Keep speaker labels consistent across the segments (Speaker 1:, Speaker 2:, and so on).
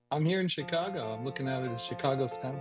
Speaker 1: I'm here in Chicago. I'm looking out at the Chicago sky.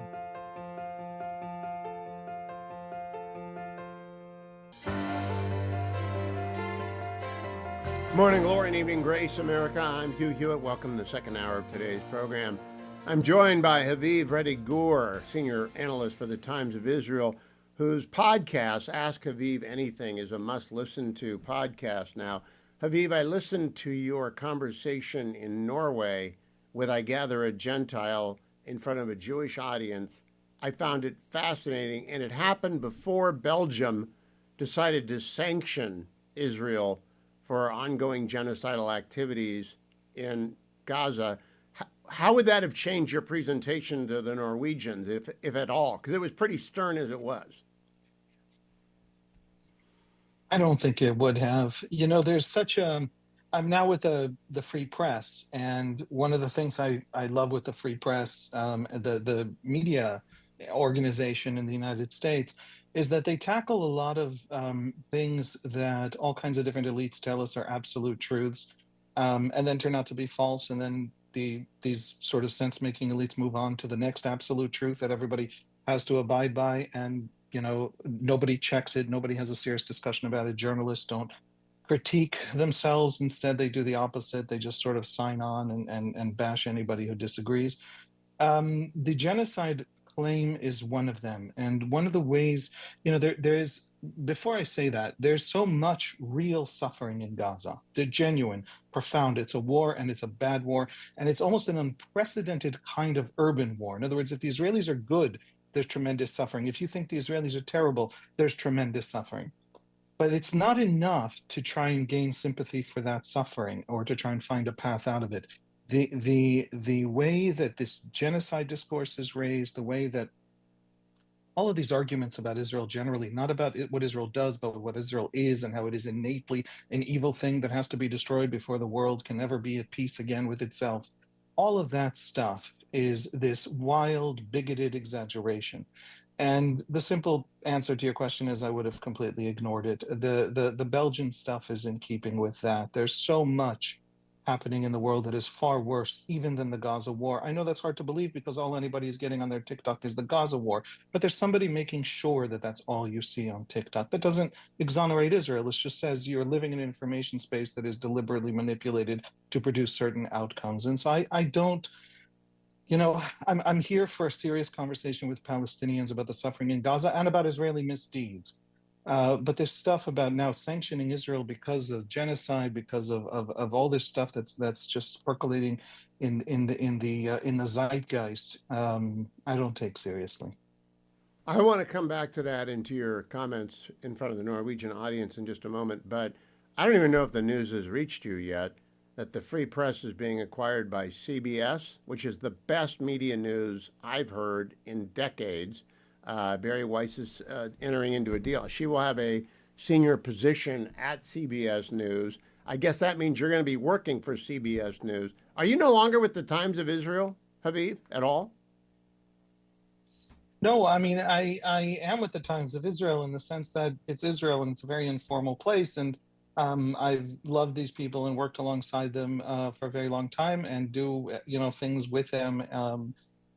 Speaker 2: Morning glory and evening grace, America. I'm Hugh Hewitt. Welcome to the second hour of today's program. I'm joined by Haviv Rettig Gur, senior analyst for the Times of Israel, whose podcast, Ask Haviv Anything, is a must-listen-to podcast now. Haviv, I listened to your conversation in Norway with, I gather, a Gentile in front of a Jewish audience. I found it fascinating, and it happened before Belgium decided to sanction Israel for ongoing genocidal activities in Gaza. How would that have changed your presentation to the Norwegians, if at all? Because it was pretty stern as it was.
Speaker 1: I don't think it would have. There's such a. I'm now with the Free Press, and one of the things I love with the Free Press, the media organization in the United States, is that they tackle a lot of things that all kinds of different elites tell us are absolute truths, and then turn out to be false, and then these sort of sense-making elites move on to the next absolute truth that everybody has to abide by, and nobody checks it, nobody has a serious discussion about it. Journalists don't critique themselves. Instead, they do the opposite. They just sort of sign on and bash anybody who disagrees. The genocide claim is one of them, and one of the ways, there is, before I say that, there's so much real suffering in Gaza. They're genuine, profound. It's a war, and it's a bad war, and it's almost an unprecedented kind of urban war. In other words, if the Israelis are good, there's tremendous suffering. If you think the Israelis are terrible, there's tremendous suffering. But it's not enough to try and gain sympathy for that suffering or to try and find a path out of it. The way that this genocide discourse is raised, the way that all of these arguments about Israel generally, not about what Israel does, but what Israel is and how it is innately an evil thing that has to be destroyed before the world can ever be at peace again with itself. All of that stuff is this wild, bigoted exaggeration. And the simple answer to your question is I would have completely ignored it. The Belgian stuff is in keeping with that. There's so much happening in the world that is far worse even than the Gaza war. I know that's hard to believe because all anybody is getting on their TikTok is the Gaza war, but there's somebody making sure that that's all you see on TikTok. That doesn't exonerate Israel. It just says you're living in an information space that is deliberately manipulated to produce certain outcomes. And so I don't, I'm here for a serious conversation with Palestinians about the suffering in Gaza and about Israeli misdeeds. But this stuff about now sanctioning Israel because of genocide, because of all this stuff that's just percolating in the zeitgeist, I don't take seriously.
Speaker 2: I want to come back to that into your comments in front of the Norwegian audience in just a moment, but I don't even know if the news has reached you yet that the Free Press is being acquired by CBS, which is the best media news I've heard in decades. Barry Weiss is entering into a deal. She will have a senior position at CBS News. I guess that means you're going to be working for CBS News. Are you no longer with the Times of Israel, Haviv, at all?
Speaker 1: No, I mean I am with the Times of Israel in the sense that it's Israel and it's a very informal place, and I've loved these people and worked alongside them for a very long time and do things with them.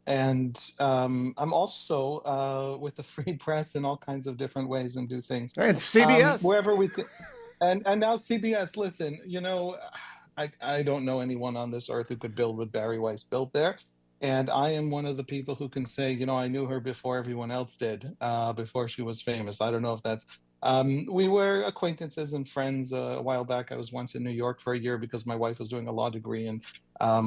Speaker 1: And I'm also with the Free Press in all kinds of different ways and do things
Speaker 2: And CBS.
Speaker 1: wherever we can. And now CBS. Listen, I don't know anyone on this earth who could build what Barry Weiss built there. And I am one of the people who can say, I knew her before everyone else did, before she was famous. I don't know if that's. We were acquaintances and friends a while back. I was once in New York for a year because my wife was doing a law degree, and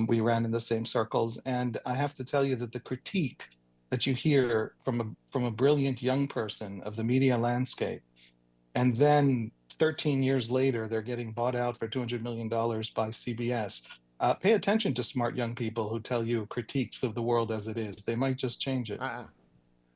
Speaker 1: we ran in the same circles. And I have to tell you that the critique that you hear from a brilliant young person of the media landscape, and then 13 years later, they're getting bought out for $200 million by CBS. Pay attention to smart young people who tell you critiques of the world as it is. They might just change it.
Speaker 2: Uh,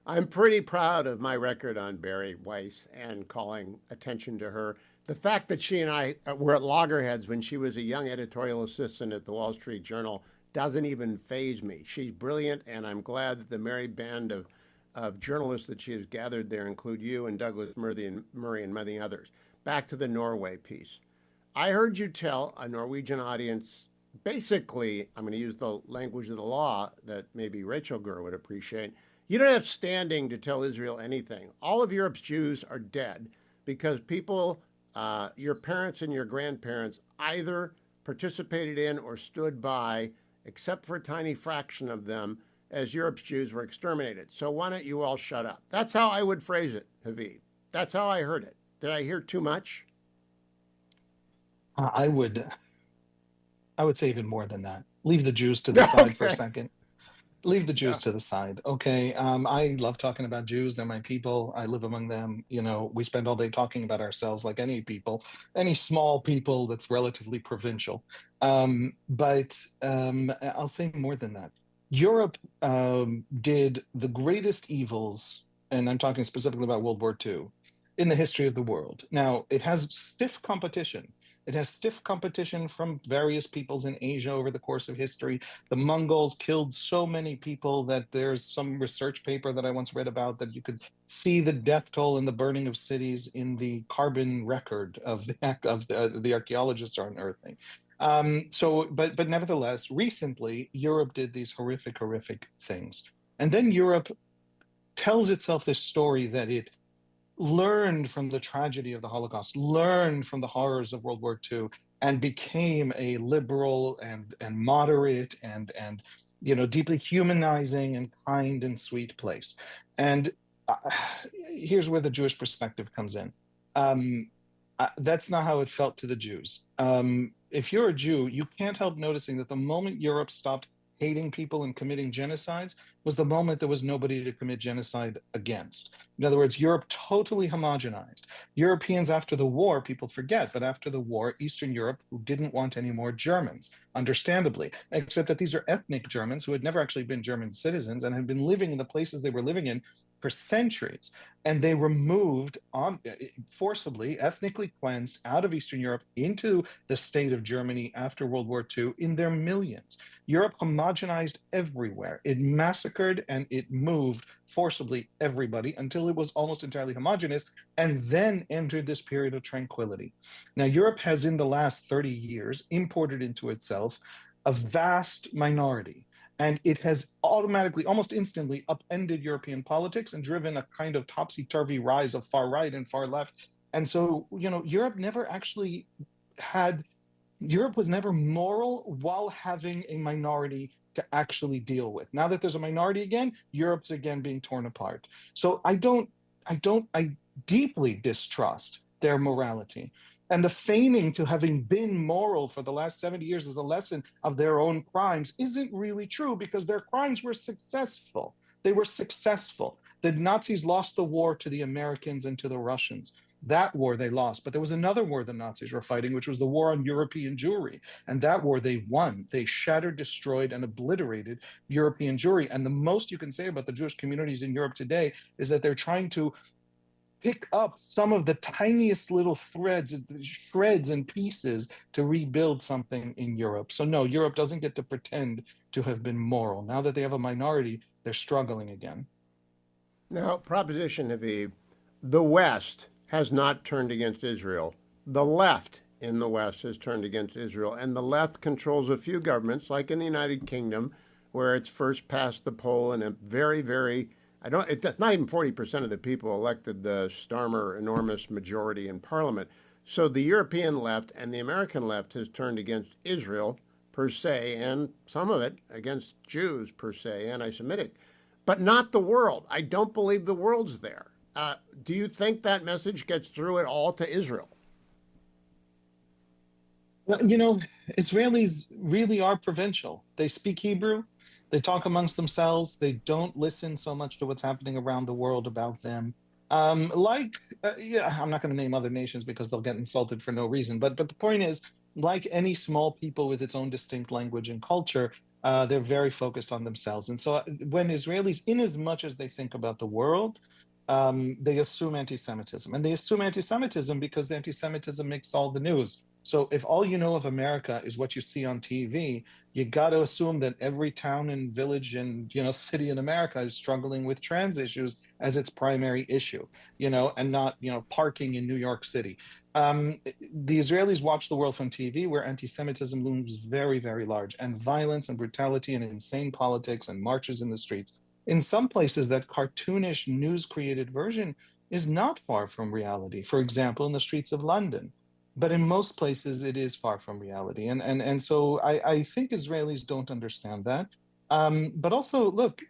Speaker 2: I'm pretty proud of my record on Barry Weiss and calling attention to her. The fact that she and I were at loggerheads when she was a young editorial assistant at the Wall Street Journal doesn't even faze me. She's brilliant, and I'm glad that the merry band of journalists that she has gathered there include you and Douglas Murray and many others. Back to the Norway piece. I heard you tell a Norwegian audience basically, I'm going to use the language of the law that maybe Rachel Gur would appreciate. You don't have standing to tell Israel anything. All of Europe's Jews are dead because people, your parents and your grandparents, either participated in or stood by, except for a tiny fraction of them, as Europe's Jews were exterminated. So why don't you all shut up? That's how I would phrase it, Haviv. That's how I heard it. Did I hear too much?
Speaker 1: Uh, I would I would say even more than that. Leave the Jews to the side for a
Speaker 2: Okay.
Speaker 1: second. Leave the
Speaker 2: Yeah.
Speaker 1: Jews to the side. Okay. I love talking about Jews. They're my people. I live among them. We spend all day talking about ourselves like any people, any small people that's relatively provincial. But I'll say more than that. Europe did the greatest evils, and I'm talking specifically about World War II, in the history of the world. Now, it has stiff competition. It has stiff competition from various peoples in Asia over the course of history. The Mongols killed so many people that there's some research paper that I once read about that you could see the death toll and the burning of cities in the carbon record of the archaeologists are unearthing. But nevertheless, recently Europe did these horrific things, and then Europe tells itself this story that it learned from the tragedy of the Holocaust, learned from the horrors of World War II, and became a liberal and moderate and deeply humanizing and kind and sweet place. And uh, here's where the Jewish perspective comes in. That's not how it felt to the Jews. If you're a Jew, you can't help noticing that the moment Europe stopped hating people and committing genocides was the moment there was nobody to commit genocide against. In other words, Europe totally homogenized. Europeans after the war, people forget, but after the war, Eastern Europe didn't want any more Germans, understandably, except that these are ethnic Germans who had never actually been German citizens and had been living in the places they were living in for centuries. And they were moved on forcibly, ethnically cleansed out of Eastern Europe into the state of Germany after World War II in their millions. Europe homogenized everywhere. It massacred and it moved forcibly everybody until it was almost entirely homogenous and then entered this period of tranquility. Now, Europe has, in the last 30 years, imported into itself a vast minority. And it has automatically, almost instantly, upended European politics and driven a kind of topsy turvy rise of far right and far left. And so, Europe never actually had Europe was never moral while having a minority to actually deal with. Now that there's a minority again, Europe's again being torn apart. So I deeply distrust their morality. And the feigning to having been moral for the last 70 years as a lesson of their own crimes isn't really true because their crimes were successful. They were successful. The Nazis lost the war to the Americans and to the Russians. That war they lost, but there was another war the Nazis were fighting, which was the war on European Jewry. And that war they won. They shattered, destroyed, and obliterated European Jewry. And the most you can say about the Jewish communities in Europe today is that they're trying to pick up some of the tiniest little threads, shreds, and pieces to rebuild something in Europe. So, no, Europe doesn't get to pretend to have been moral. Now that they have a minority, they're struggling again.
Speaker 2: Now, Proposition Haviv, the West has not turned against Israel. The left in the West has turned against Israel, and the left controls a few governments, like in the United Kingdom, where it's first past the poll and a very, it's not even 40% of the people elected the Starmer enormous majority in parliament. So the European left and the American left has turned against Israel per se, and some of it against Jews per se, anti Semitic, but not the world. I don't believe the world's there. Do you think that message gets through at all to Israel?
Speaker 1: Well, Israelis really are provincial. They speak Hebrew, they talk amongst themselves, they don't listen so much to what's happening around the world about them. Yeah, I'm not going to name other nations because they'll get insulted for no reason. But the point is, like any small people with its own distinct language and culture, they're very focused on themselves. And so when Israelis, in as much as they think about the world, they assume anti-Semitism, and they assume anti-Semitism because the anti-Semitism makes all the news. So if all you know of America is what you see on TV, you got to assume that every town and village and city in America is struggling with trans issues as its primary issue, and not parking in New York City. The Israelis watch the world from TV, where anti-Semitism looms very, very large, and violence and brutality and insane politics and marches in the streets. In some places, that cartoonish news-created version is not far from reality. For example, in the streets of London. But in most places, it is far from reality, and so I think Israelis don't understand that. But also, look,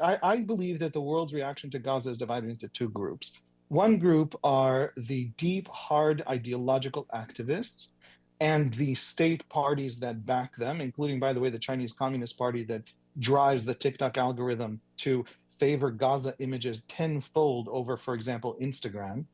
Speaker 1: I believe that the world's reaction to Gaza is divided into two groups. One group are the deep, hard ideological activists and the state parties that back them, including, by the way, the Chinese Communist Party that drives the TikTok algorithm to favor Gaza images tenfold over, for example, Instagram.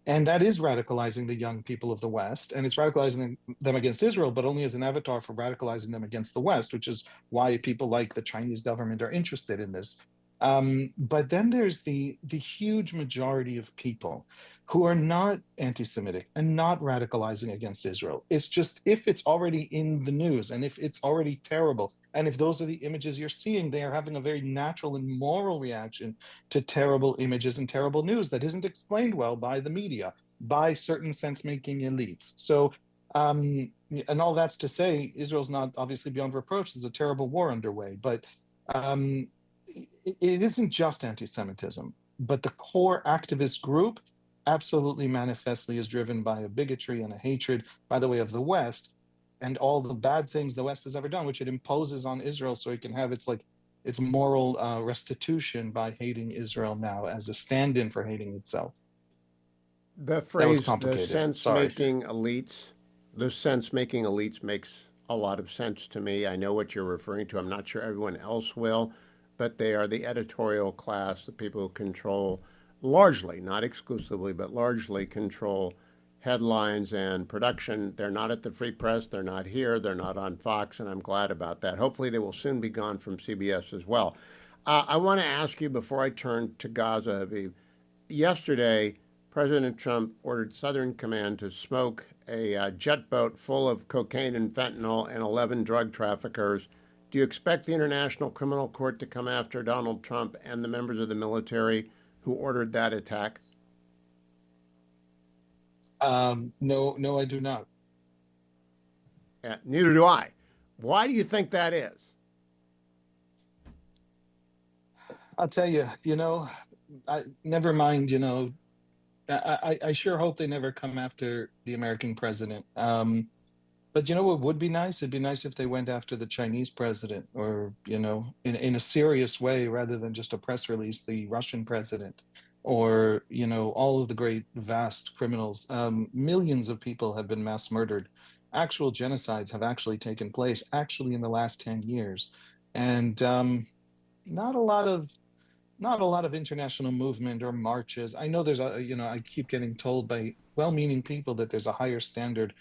Speaker 1: And that is radicalizing the young people of the West. And it's radicalizing them against Israel, but only as an avatar for radicalizing them against the West, which is why people like the Chinese government are interested in this. But then there's the huge majority of people who are not anti-Semitic and not radicalizing against Israel. It's just if it's already in the news and if it's already terrible, and if those are the images you're seeing, they are having a very natural and moral reaction to terrible images and terrible news that isn't explained well by the media, by certain sense-making elites. So, and all that's to say, Israel's not obviously beyond reproach. There's a terrible war underway, but it isn't just anti-Semitism, but the core activist group absolutely manifestly is driven by a bigotry and a hatred, by the way, of the West and all the bad things the West has ever done, which it imposes on Israel so it can have its moral restitution by hating Israel now as a stand-in for hating itself.
Speaker 2: The
Speaker 1: That was
Speaker 2: phrase
Speaker 1: complicated. Sorry.
Speaker 2: the sense making elites makes a lot of sense to me. I know what you're referring to. I'm not sure everyone else will, but they are the editorial class, the people who control largely, not exclusively, but largely control headlines and production. They're not at the Free Press. They're not here. They're not on Fox, and I'm glad about that. Hopefully, they will soon be gone from CBS as well. I want to ask you before I turn to Gaza, Aviv. Yesterday, President Trump ordered Southern Command to smoke a jet boat full of cocaine and fentanyl and 11 drug traffickers. Do you expect the International Criminal Court to come after Donald Trump and the members of the military who ordered that attack?
Speaker 1: No, no, I do not.
Speaker 2: Neither do I. Why do you think that is?
Speaker 1: I'll tell you, never mind, I sure hope they never come after the American president. But what would be nice? It'd be nice if they went after the Chinese president or, in a serious way rather than just a press release, the Russian president or, all of the great vast criminals. Millions of people have been mass murdered. Actual genocides have actually taken place actually in the last 10 years. And not a lot of not a lot of international movement or marches. I know I keep getting told by well-meaning people that there's a higher standard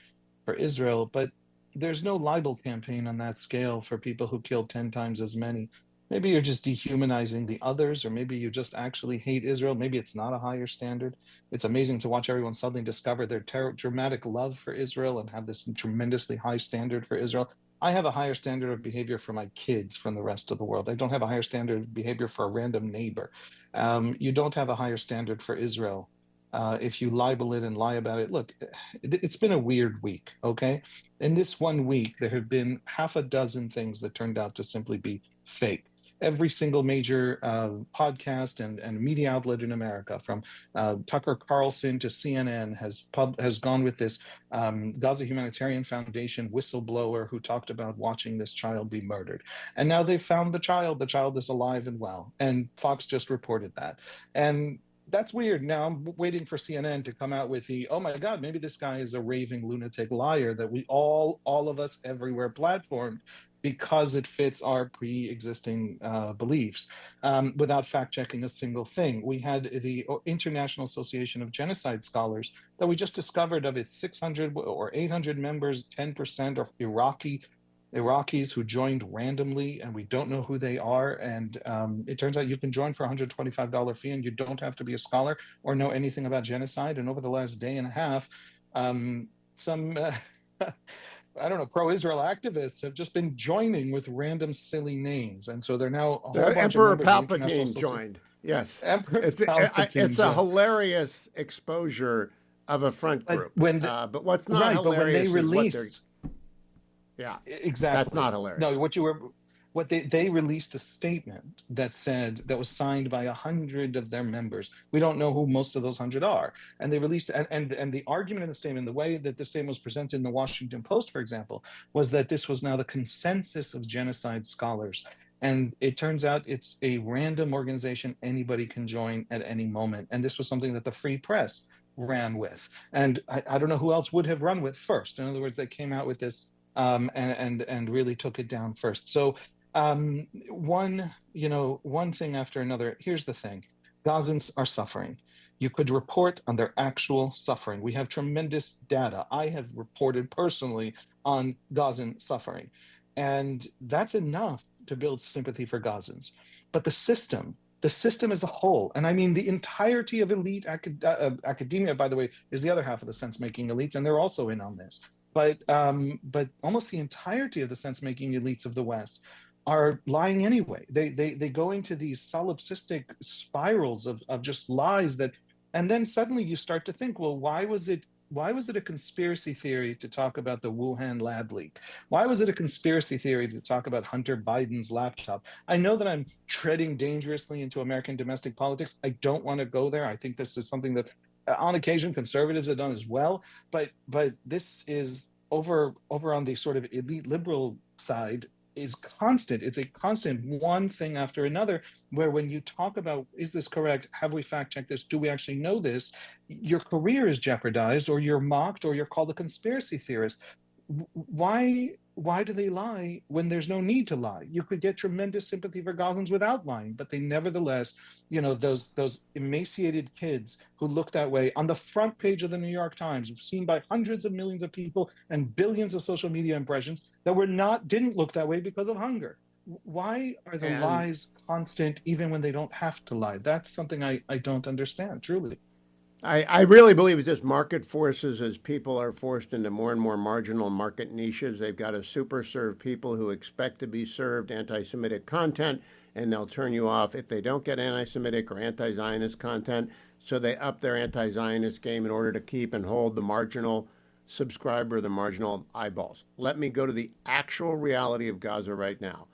Speaker 1: for Israel, but there's no libel campaign on that scale for people who killed 10 times as many. Maybe you're just dehumanizing the others, or maybe you just actually hate Israel. Maybe it's not a higher standard. It's amazing to watch everyone suddenly discover their dramatic love for Israel and have this tremendously high standard for Israel. I have a higher standard of behavior for my kids from the rest of the world. I don't have a higher standard of behavior for a random neighbor. You don't have a higher standard for Israel if you libel it and lie about it. Look, it's been a weird week, okay? In this one week, there have been half a dozen things that turned out to simply be fake. Every single major podcast and media outlet in America, from Tucker Carlson to CNN, has gone with this Gaza Humanitarian Foundation whistleblower who talked about watching this child be murdered. And now they've found the child. The child is alive and well. And Fox just reported that. And that's weird. Now I'm waiting for CNN to come out with oh my God, maybe this guy is a raving lunatic liar that we all of us everywhere platformed because it fits our pre-existing beliefs without fact-checking a single thing. We had the International Association of Genocide Scholars that we just discovered of its 600 or 800 members, 10% are Iraqis who joined randomly, and we don't know who they are. And it turns out you can join for $125 fee, and you don't have to be a scholar or know anything about genocide. And over the last day and a half, some I don't know, pro-Israel activists have just been joining with random silly names, and so they're now a whole
Speaker 2: The
Speaker 1: bunch of
Speaker 2: Emperor
Speaker 1: members of the International
Speaker 2: Palpatine
Speaker 1: Association.
Speaker 2: joined. Yes,
Speaker 1: Emperor
Speaker 2: it's
Speaker 1: Palpatine
Speaker 2: a
Speaker 1: joined.
Speaker 2: hilarious exposure of a front
Speaker 1: But
Speaker 2: group.
Speaker 1: when
Speaker 2: But what's not
Speaker 1: right, but when they
Speaker 2: hilarious is what they're.
Speaker 1: released
Speaker 2: Yeah, that's
Speaker 1: exactly.
Speaker 2: not hilarious.
Speaker 1: No, what they released a statement that said that was signed by 100 of their members. We don't know who most of those 100 are, and they released and the argument in the statement, the way that the statement was presented in the Washington Post, for example, was that this was now the consensus of genocide scholars. And it turns out it's a random organization anybody can join at any moment. And this was something that the Free Press ran with. And I don't know who else would have run with first. In other words, they came out with this and really took it down first. So one thing after another. Here's the thing: Gazans are suffering. You could report on their actual suffering. We have tremendous data. I have reported personally on Gazan suffering, and that's enough to build sympathy for Gazans. But the system as a whole, and I mean the entirety of elite academia, by the way, is the other half of the sense-making elites, and they're also in on this. But almost the entirety of the sense-making elites of the West are lying anyway. They go into these solipsistic spirals of just lies that, and then suddenly you start to think, well, why was it a conspiracy theory to talk about the Wuhan lab leak? Why was it a conspiracy theory to talk about Hunter Biden's laptop? I know that I'm treading dangerously into American domestic politics. I don't want to go there. I think this is something that on occasion conservatives have done as well, but this is over on the sort of elite liberal side is constant. It's a constant one thing after another, where when you talk about, is this correct? Have we fact checked this? Do we actually know this? Your career is jeopardized, or you're mocked, or you're called a conspiracy theorist. Why do they lie when there's no need to lie? You could get tremendous sympathy for Gazans without lying, but they nevertheless, those emaciated kids who look that way on the front page of the New York Times, seen by hundreds of millions of people and billions of social media impressions, that didn't look that way because of hunger. Why are the
Speaker 2: And
Speaker 1: lies constant even when they don't have to lie? That's something I don't understand, truly.
Speaker 2: I really believe it's just market forces as people are forced into more and more marginal market niches. They've got to super serve people who expect to be served anti Semitic content, and they'll turn you off if they don't get anti Semitic or anti Zionist content. So they up their anti Zionist game in order to keep and hold the marginal subscriber, the marginal eyeballs. Let me go to the actual reality of Gaza right now.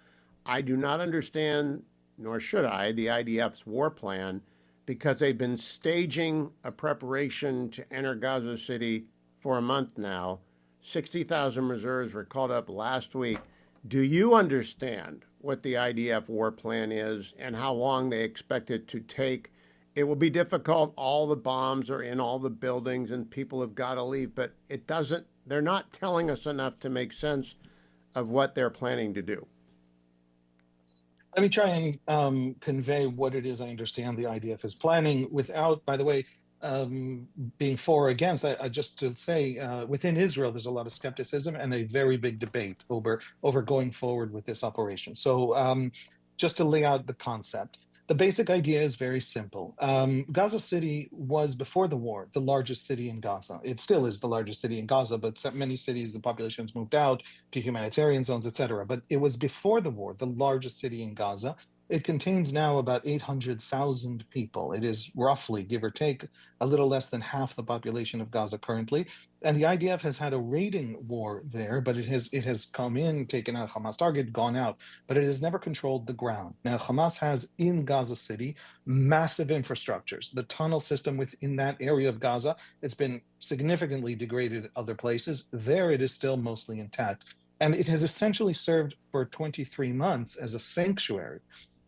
Speaker 2: I do not understand, nor should I, the IDF's war plan because they've been staging a preparation to enter Gaza City for a month now. 60,000 reserves were called up last week. Do you understand what the IDF war plan is and how long they expect it to take? It will be difficult. All the bombs are in all the buildings and people have got to leave, but they're not telling us enough to make sense of what they're planning to do.
Speaker 1: Let me try and convey what it is I understand the IDF is planning without, by the way, being for or against. I just to say, within Israel, there's a lot of skepticism and a very big debate over going forward with this operation. So just to lay out the concept. The basic idea is very simple. Gaza City was, before the war, the largest city in Gaza. It still is the largest city in Gaza, but many cities, the population's moved out to humanitarian zones, etc. But it was, before the war, the largest city in Gaza. It contains now about 800,000 people. It is roughly, give or take, a little less than half the population of Gaza currently. And the IDF has had a raiding war there, but it has come in, taken out Hamas target, gone out, but it has never controlled the ground. Now, Hamas has in Gaza City massive infrastructures. The tunnel system within that area of Gaza, it's been significantly degraded other places. There it is still mostly intact. And it has essentially served for 23 months as a sanctuary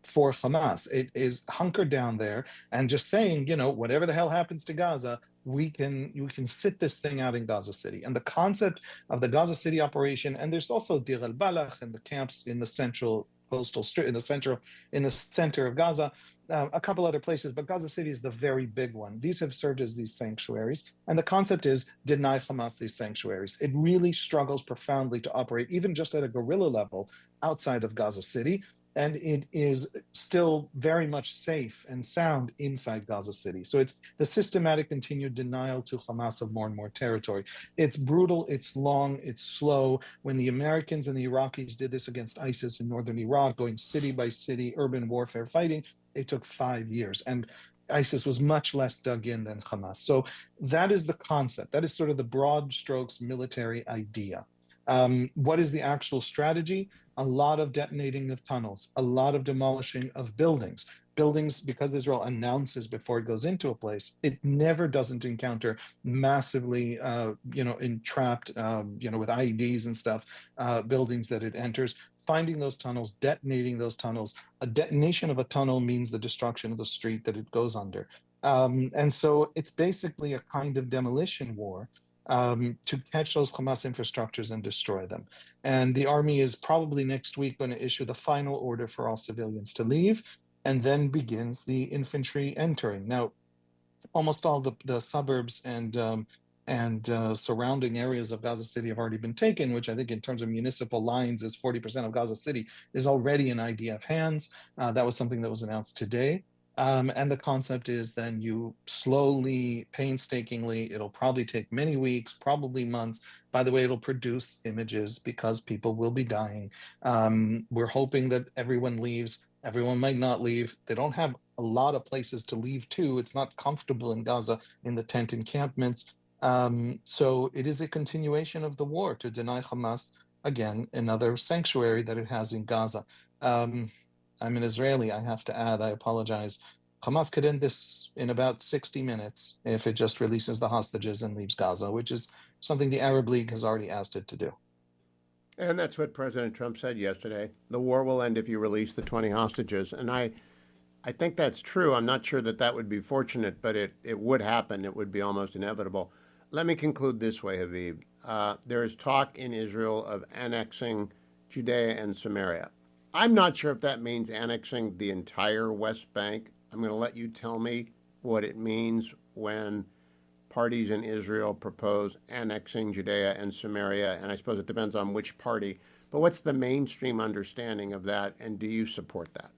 Speaker 1: for Hamas. It is hunkered down there and just saying, whatever the hell happens to Gaza, we can sit this thing out in Gaza City. And the concept of the Gaza City operation, and there's also Dir al-Balach and the camps in the central coastal strip, in the center of Gaza, a couple other places, but Gaza City is the very big one. These have served as these sanctuaries, and the concept is deny Hamas these sanctuaries. It really struggles profoundly to operate, even just at a guerrilla level, outside of Gaza City. and it is still very much safe and sound inside Gaza City. So it's the systematic continued denial to Hamas of more and more territory. It's brutal, it's long, it's slow. When the Americans and the Iraqis did this against ISIS in northern Iraq, going city by city, urban warfare fighting, it took 5 years. And ISIS was much less dug in than Hamas. So that is the concept. That is sort of the broad strokes military idea. What is the actual strategy? A lot of detonating of tunnels, a lot of demolishing of buildings. Buildings, because Israel announces before it goes into a place, it never doesn't encounter massively, entrapped, with IEDs and stuff, buildings that it enters. Finding those tunnels, detonating those tunnels. A detonation of a tunnel means the destruction of the street that it goes under. And so it's basically a kind of demolition war to catch those Hamas infrastructures and destroy them. And the army is probably next week going to issue the final order for all civilians to leave, and then begins the infantry entering. Now, almost all the suburbs and surrounding areas of Gaza City have already been taken, which I think in terms of municipal lines is 40% of Gaza City is already in IDF hands. That was something that was announced today. And the concept is then you slowly, painstakingly, it'll probably take many weeks, probably months. By the way, it'll produce images because people will be dying. We're hoping that everyone leaves. Everyone might not leave. They don't have a lot of places to leave to. It's not comfortable in Gaza in the tent encampments. So it is a continuation of the war to deny Hamas, again, another sanctuary that it has in Gaza. I'm an Israeli, I have to add, I apologize. Hamas could end this in about 60 minutes if it just releases the hostages and leaves Gaza, which is something the Arab League has already asked it to do.
Speaker 2: And that's what President Trump said yesterday. The war will end if you release the 20 hostages. And I think that's true. I'm not sure that that would be fortunate, but it would happen. It would be almost inevitable. Let me conclude this way, Haviv. There is talk in Israel of annexing Judea and Samaria. I'm not sure if that means annexing the entire West Bank. I'm going to let you tell me what it means when parties in Israel propose annexing Judea and Samaria, and I suppose it depends on which party. But what's the mainstream understanding of that, and do you support that?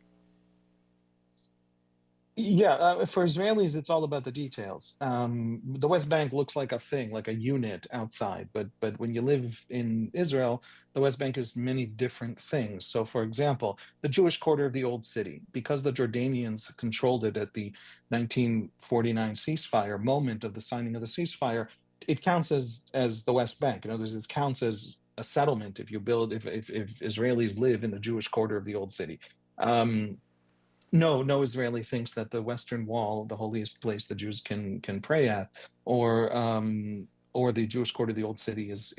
Speaker 1: Yeah, for Israelis, it's all about the details. The West Bank looks like a thing, like a unit outside, but when you live in Israel, the West Bank is many different things. So, for example, the Jewish quarter of the Old City, because the Jordanians controlled it at the 1949 ceasefire moment of the signing of the ceasefire, it counts as the West Bank. In other words, it counts as a settlement if you build if Israelis live in the Jewish quarter of the Old City. Um, no Israeli thinks that the Western Wall, the holiest place the Jews can pray at, or the Jewish quarter of the Old City is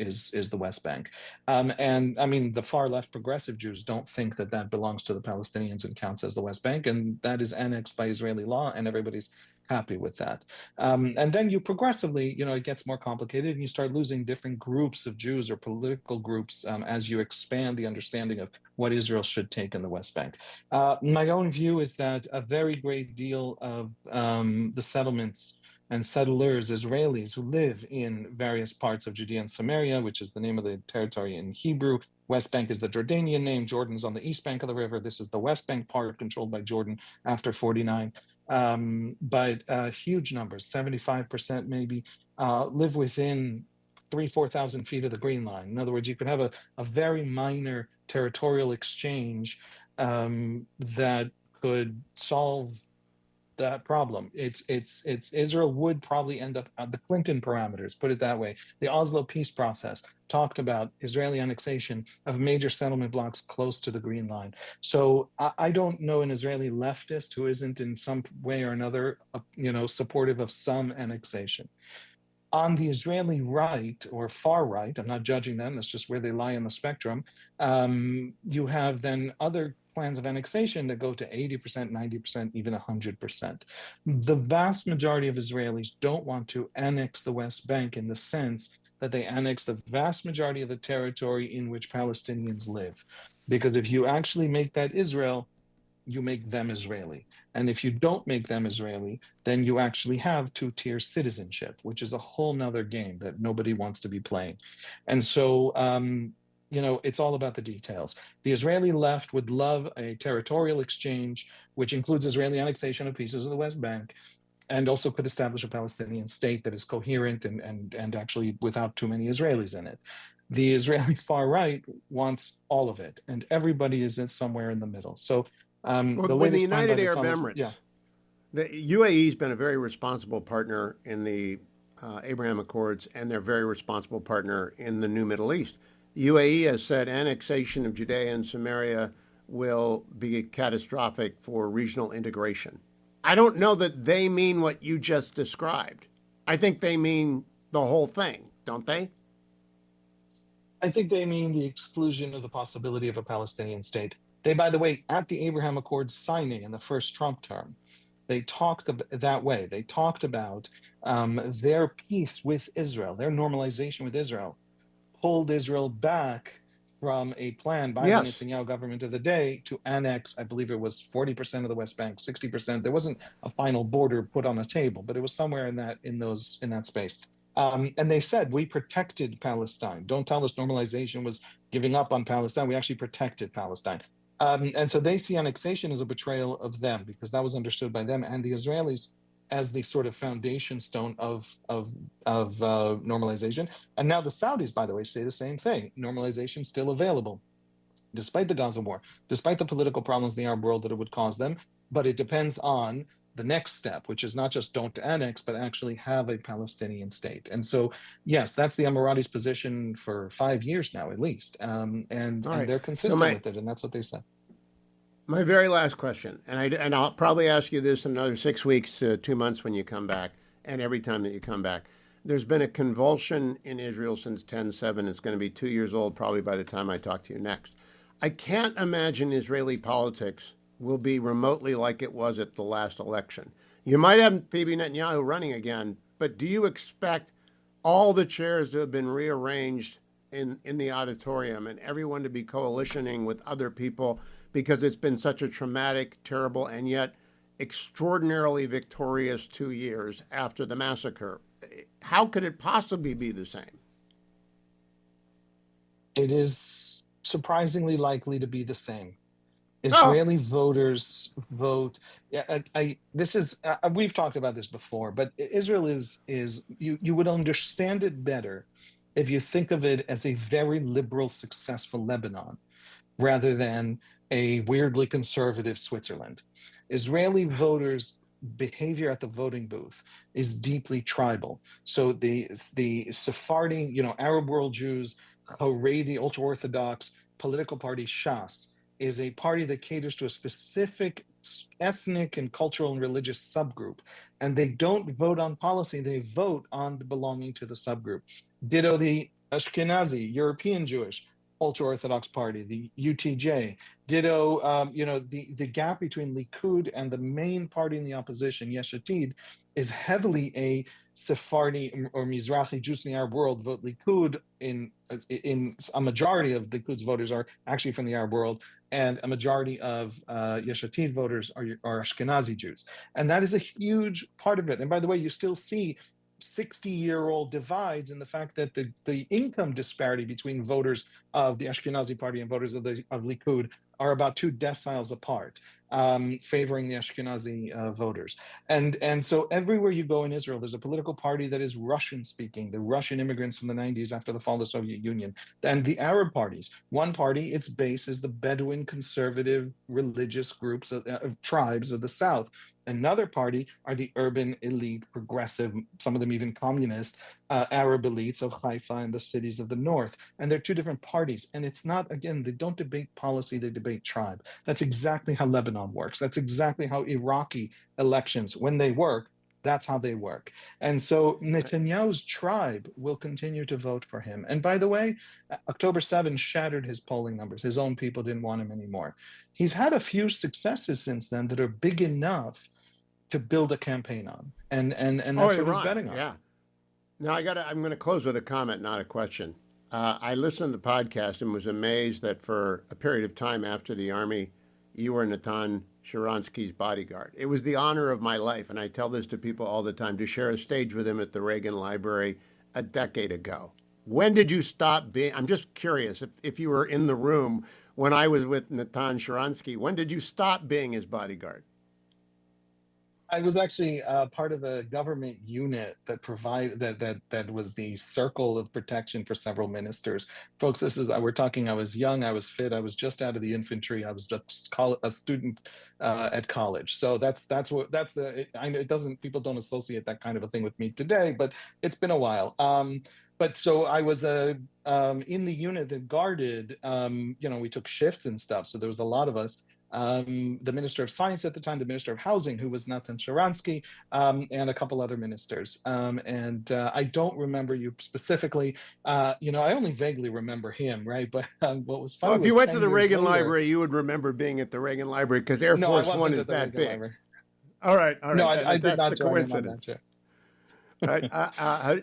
Speaker 1: the West Bank. And I mean, the far left progressive Jews don't think that that belongs to the Palestinians and counts as the West Bank, and that is annexed by Israeli law, and everybody's happy with that. And then you progressively, it gets more complicated, and you start losing different groups of Jews or political groups as you expand the understanding of what Israel should take in the West Bank. My own view is that a very great deal of the settlements and settlers, Israelis who live in various parts of Judea and Samaria, which is the name of the territory in Hebrew. West Bank is the Jordanian name. Jordan's on the east bank of the river. This is the West Bank part controlled by Jordan after 49. But huge numbers, 75% maybe, live within 4,000 feet of the Green Line. In other words, you could have a very minor territorial exchange that could solve that problem. It's Israel would probably end up the Clinton parameters, put it that way. The Oslo peace process talked about Israeli annexation of major settlement blocks close to the Green Line. So I don't know an Israeli leftist who isn't in some way or another, supportive of some annexation. On the Israeli right or far right, I'm not judging them, that's just where they lie on the spectrum, you have then other plans of annexation that go to 80%, 90%, even 100%. The vast majority of Israelis don't want to annex the West Bank in the sense that they annex the vast majority of the territory in which Palestinians live. Because if you actually make that Israel, you make them Israeli. And if you don't make them Israeli, then you actually have two-tier citizenship, which is a whole nother game that nobody wants to be playing. And so It's all about the details. The Israeli left would love a territorial exchange, which includes Israeli annexation of pieces of the West Bank, and also could establish a Palestinian state that is coherent and actually without too many Israelis in it. The Israeli far right wants all of it, and everybody is in somewhere in the middle. So
Speaker 2: Well,
Speaker 1: the
Speaker 2: with the
Speaker 1: latest plan by
Speaker 2: United
Speaker 1: the
Speaker 2: Arab
Speaker 1: Talmudists, yeah.
Speaker 2: Emirates, the UAE has been a very responsible partner in the Abraham Accords, and they're a very responsible partner in the new Middle East. The UAE has said annexation of Judea and Samaria will be catastrophic for regional integration. I don't know that they mean what you just described. I think they mean the whole thing, don't they?
Speaker 1: I think they mean the exclusion of the possibility of a Palestinian state. They, by the way, at the Abraham Accords signing in the first Trump term, they talked that way. They talked about their peace with Israel, their normalization with Israel, pulled Israel back from a plan by the
Speaker 2: Yes.
Speaker 1: Netanyahu government of the day to annex, I believe it was 40% of the West Bank, 60%. There wasn't a final border put on a table, but it was somewhere in that space. And they said, we protected Palestine. Don't tell us normalization was giving up on Palestine. We actually protected Palestine. And so they see annexation as a betrayal of them because that was understood by them and the Israelis as the sort of foundation stone of normalization. And now the Saudis, by the way, say the same thing. Normalization still available, despite the Gaza war, despite the political problems in the Arab world that it would cause them. But it depends on the next step, which is not just don't annex, but actually have a Palestinian state. And so, yes, that's the Emiratis' position for 5 years now, at least, and
Speaker 2: All
Speaker 1: and
Speaker 2: right.
Speaker 1: they're
Speaker 2: So
Speaker 1: consistent with it, and that's what they said.
Speaker 2: my very last question, and I'll probably ask you this in another 6 weeks to 2 months when you come back, and every time that you come back. There's been a convulsion in Israel since 10/7. It's going to be 2 years old probably by the time I talk to you next. I can't imagine Israeli politics will be remotely like it was at the last election. You might have Bibi Netanyahu running again, but do you expect all the chairs to have been rearranged in the auditorium and everyone to be coalitioning with other people because it's been such a traumatic, terrible, and yet extraordinarily victorious 2 years after the massacre? How could it possibly be the same?
Speaker 1: It is surprisingly likely to be the same.
Speaker 2: Oh,
Speaker 1: Israeli voters vote. Yeah, this is we've talked about this before, but Israel is you would understand it better if you think of it as a very liberal, successful Lebanon rather than a weirdly conservative Switzerland. Israeli voters' behavior at the voting booth is deeply tribal. So the Sephardi, Arab world Jews, Haredi, ultra Orthodox political party Shas is a party that caters to a specific ethnic and cultural and religious subgroup. And they don't vote on policy, they vote on the belonging to the subgroup. Ditto the Ashkenazi, European Jewish, ultra Orthodox Party, the UTJ. Ditto, the gap between Likud and the main party in the opposition, Yesh Atid, is heavily a Sephardi or Mizrahi Jews in the Arab world vote Likud. In a majority of Likud's voters are actually from the Arab world, and a majority of Yesh Atid voters are Ashkenazi Jews, and that is a huge part of it. And by the way, you still see 60-year-old divides in the fact that the income disparity between voters of the Ashkenazi party and voters of Likud are about 2 deciles apart, favoring the Ashkenazi voters. And so everywhere you go in Israel, there's a political party that is Russian speaking, the Russian immigrants from the 90s after the fall of the Soviet Union, and the Arab parties. One party, its base is the Bedouin conservative religious groups of tribes of the South. Another party are the urban elite, progressive, some of them even communist Arab elites of Haifa and the cities of the north. And they're two different parties. And it's not, again, they don't debate policy, they debate tribe. That's exactly how Lebanon works. That's exactly how Iraqi elections, when they work, that's how they work. And so Netanyahu's tribe will continue to vote for him. And by the way, October 7 shattered his polling numbers. His own people didn't want him anymore. He's had a few successes since then that are big enough to build a campaign on. And
Speaker 2: oh,
Speaker 1: that's what he's
Speaker 2: Iran.
Speaker 1: betting on.
Speaker 2: Yeah. Now I'm going to close with a comment, not a question. I listened to the podcast and was amazed that for a period of time after the army, you were Natan Sharansky's bodyguard. It was the honor of my life, and I tell this to people all the time, to share a stage with him at the Reagan Library a decade ago. When did you stop being? I'm just curious if you were in the room when I was with Natan Sharansky. When did you stop being his bodyguard?
Speaker 1: I was actually part of a government unit that that was the circle of protection for several ministers. Folks, this is we're talking. I was young, I was fit, I was just out of the infantry. I was just a student at college. So that's what that's I know it doesn't people don't associate that kind of a thing with me today, but it's been a while. But so I was in the unit that guarded. We took shifts and stuff, so there was a lot of us. The Minister of Science at the time, the Minister of Housing, who was Nathan Sharansky, and a couple other ministers. And I don't remember you specifically. I only vaguely remember him, right? But what was
Speaker 2: Well,
Speaker 1: funny
Speaker 2: if you
Speaker 1: was
Speaker 2: went to
Speaker 1: 10
Speaker 2: the
Speaker 1: years
Speaker 2: Reagan
Speaker 1: later.
Speaker 2: Library, you would remember being at the Reagan Library because Air
Speaker 1: No, I
Speaker 2: Force One
Speaker 1: wasn't
Speaker 2: is
Speaker 1: at the
Speaker 2: that
Speaker 1: Reagan
Speaker 2: big.
Speaker 1: Library.
Speaker 2: All
Speaker 1: No,
Speaker 2: right.
Speaker 1: I did
Speaker 2: That's
Speaker 1: not
Speaker 2: the
Speaker 1: join in on that
Speaker 2: coincidence.
Speaker 1: trip.
Speaker 2: All right,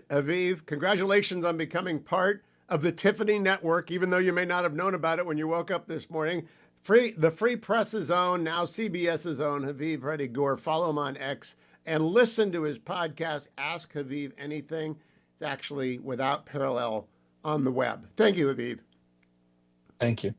Speaker 2: Haviv, congratulations on becoming part of the Tiffany Network, even though you may not have known about it when you woke up this morning. The Free Press's own, now CBS's own, Haviv Rettig Gur. Follow him on X and listen to his podcast, Ask Haviv Anything. It's actually without parallel on the web. Thank you, Haviv.
Speaker 1: Thank you.